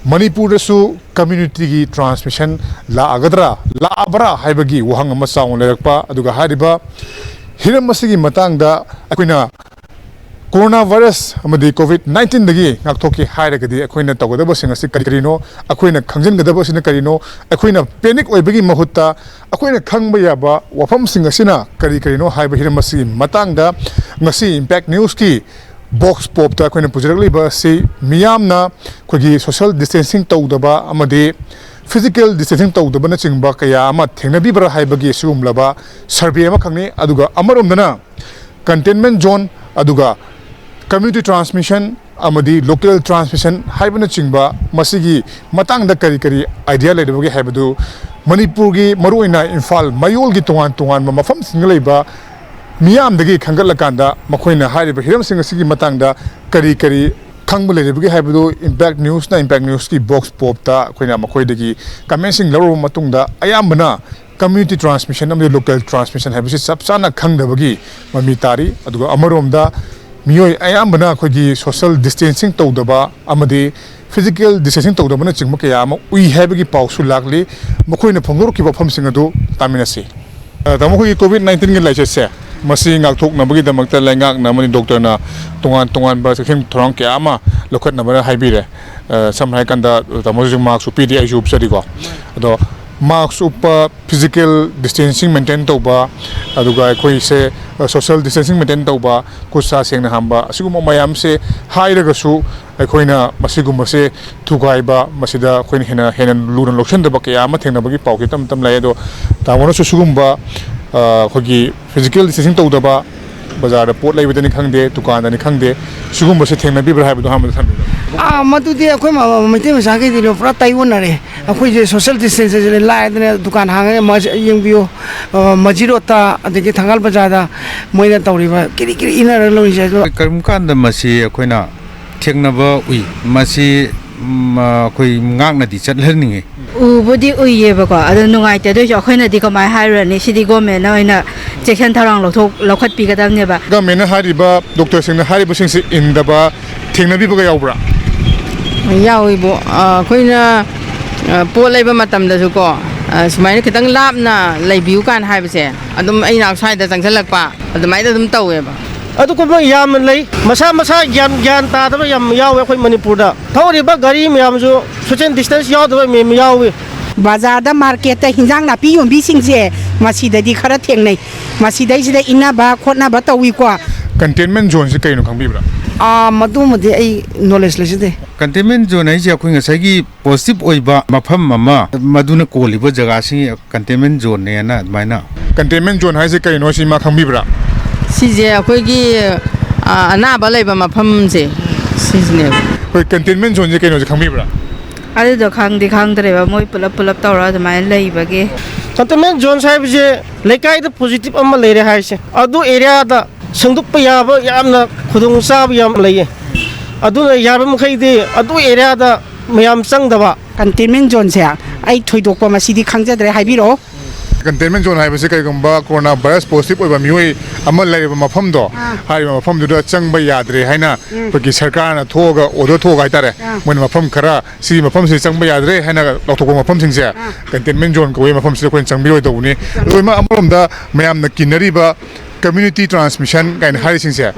Manipur su community transmission la agadra la abra haibagi wahang ama saung lerakpa aduga hariba hiram masigi matangda akoina coronavirus amadi COVID-19 dagi ngaktoki hairagadi akoina tawgadaba singasi karino akoina khangjangadaba sina karino akoina panic oibagi mahutta akoina khangba yaba wafam singasina karino haiba hiram masigi matangda ngasi impact news ki box pop ta akoina pujaraliba si miyamna khogi social distancing tawdaba amadi physical distancing tawdaba na chingba kaya ama thengnabi bara haibagi sumlaba survey ama khangni aduga amaromdana containment zone aduga community transmission amadi local transmission haibana chingba masigi matangda kari idea leidabagi haibadu Manipur gi maruina Imphal mayol gi tongan mafam singlaiba miyam dagi khangal kanda makoina hariba hiram sing asigi matangda kari khangba leidabagi haibadu impact news ki box pop ta koina makoi dagi comment sing laro matungda ayambana community transmission amadi local transmission haibasi sapsana khangdabagi mami tari aduga amaromda Miyoi ayambana khogi social distancing tawdaba amadi physical distancing tawdaba na chingma kaya ama ui haibagi pausu lakli makoina phongor ki bafam singadu taminasi tamo khogi COVID-19 gi laise se masi ngakthok nabagi damakta laingak namani doctor na tongan ba sekhing thorang kya ama lokhat nabara haibire samhai kanda tamo jing marks upidi ai jup sari ko ado marks up physical distancing maintain tawba aduga khoi se social distancing maintain tawba kusa sengna hamba asiguma mayam se hairaga su khoina masiguma se thugaiba masida khoina hena luna loction daba kya ma thengna bagi pauki tam lai do tamono su sugumba khogi physical distancing tawdaba bazar da pot laibadani khangde dukan dani khangde sugumba se thengna bi bra haibadu hamda than madudi akhoi ma mate ma sage dilo pura taiwonare akhoi je social distance je laidane dukan hange yengbiyo majirota adegi thangal bazada moina tawriba kiri inara loi je karum kanda masi akhoina thengnaba ui masi koi ngakna di chatlerninge ubudi uye ba ko adu nungai te do akhoina di kamai hairani sidi government na oina section tharang lokhat pi gadamne ba government hariba doctor singna hariba singsi indaba thengnabi baga yaubra yawibo akoina pot laiba matamdasu ko sumaina kitang lapna laibiu kan haibase adum aina outside da changsalakpa adumaida dum taweba adu ko yam lei masa yan ta da yam yawe khoi Manipur da thawriba gari miyam ju social distance yaw da me yawe bazar da market ta hinjang na pi yombi singje masida di khara thengnai masida isida inna ba khotna ba tawi ko containment zone se kaino khangbibra madu mudi ai knowledge leside containment zone ai je khoi ngasagi positive oiba mafam mama maduna koliba jaga si containment zone ne na maina containment zone hai se kaino si ma khangbibra sije akhoi gi anaba laiba mafam je sisne koi containment zone je kaino je khangbibra adu do khangdre ba moi pulap tawra mai leibagi containment zone sai je lekai da positive amma leire haise adu area da sangduk pa yaba yamna khudung sab yam leye adu yaba mkhaide adu area da mayam sangdaba containment zone se ai thoidokpa masidi khangjadre haibiro containment zone haibase kaigumba coronavirus positive oiba mioi amal laiba mafam do haiba mafam du da changba yadre haina pagi sarkar na thoga odo thoga itare mon mafam khara si mafam se changba yadre haina lokthok mafam singse containment zone ko mafam se ko changbi oi dawni loima amrom da mayam na kinariba community transmission kain hari singse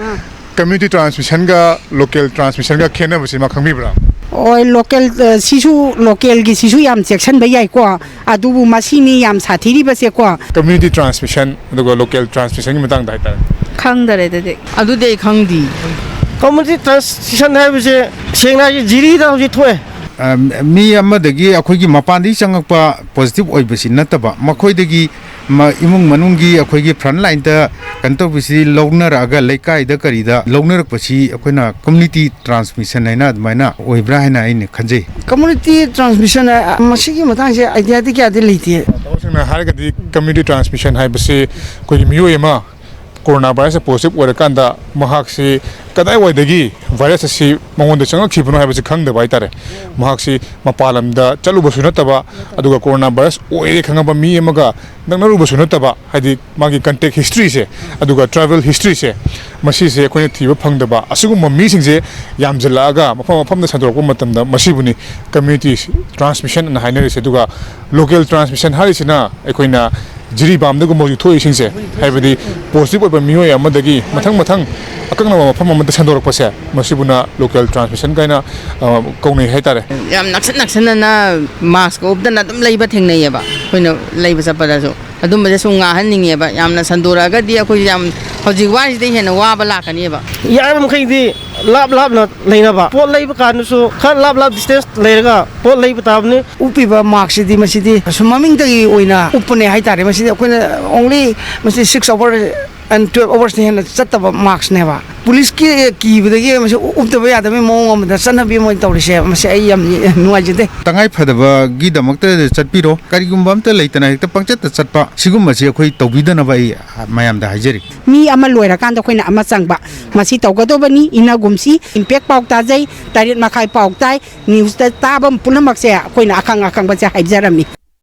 community transmission ga local transmission ga khena basi ma khangbibra oi local sisu local gi sisu yam section ba yai ko adubu masini yam sathiri ba se ko community transmission aduga local transmission gi matang dai ta khangdare de adu de khangdi community transition haibase sengna jiri da hoji thoe mi amadagi akhoi gi mapandi changakpa positive oibasi nataba makhoi dagi imung manungi akhoi gi front line ta kanto bisi logner aga leikai da karida logner pasi akoina community transmission haina admaina oibra haina aine khanje community transmission masigi matang je idea di kya de leite tawsna harga di community transmission haibase koi miyoi ma corona virus positive oirakanda mahakse kadai waidagi virus asi mangonda changakibno haibase khangda bai tare mahakse mapalamda chalubasu nataba aduga corona virus oire khangaba mi amaga nangnarubasu nataba hadi magi contact history se aduga travel history se masi se koine thiba phangdaba asugum mi singse yamjalaga mafam sandorko matamda masibuni community transmission na hainari se aduga local transmission harisina ekoina jiri bamdagu moju thoi singse haibadi positive oiba mioi amadagi mathang akangna mafam amada sandorko se masibuna local transmission kaina kaunai haitare yam naksan na mask obdana dum leiba thengnai ba koina leiba sapada so adum base sunga hanninge ba yamna sandora ga di akoi yam hoji wari de hena wa ba lakani ba yam khai di lab na leina ba pot leiba kan so khan lab distance leiraga pot leiba tabne upiba marks di masidi sumaming tagi oina upne haitare masidi akoina only masidi 6 hours and 12 hours ne hena chattaba marks ne ba police ki bidagi masi uptaba yadame mong amda sanabi mo tawrise masi ai yam nuajide tangai phadaba gi damakta chatpiro karigumba amta leitana hekta pangchat chatpa sigumba se akhoi tawbidana bai mayam da hajeri mi ama loira kan da khoina ama changba masi tawgadobani ina gumsi impact pauk ta jai tarit makhai pauk tai news ta tabam punamak se khoina akang ba se haibjarami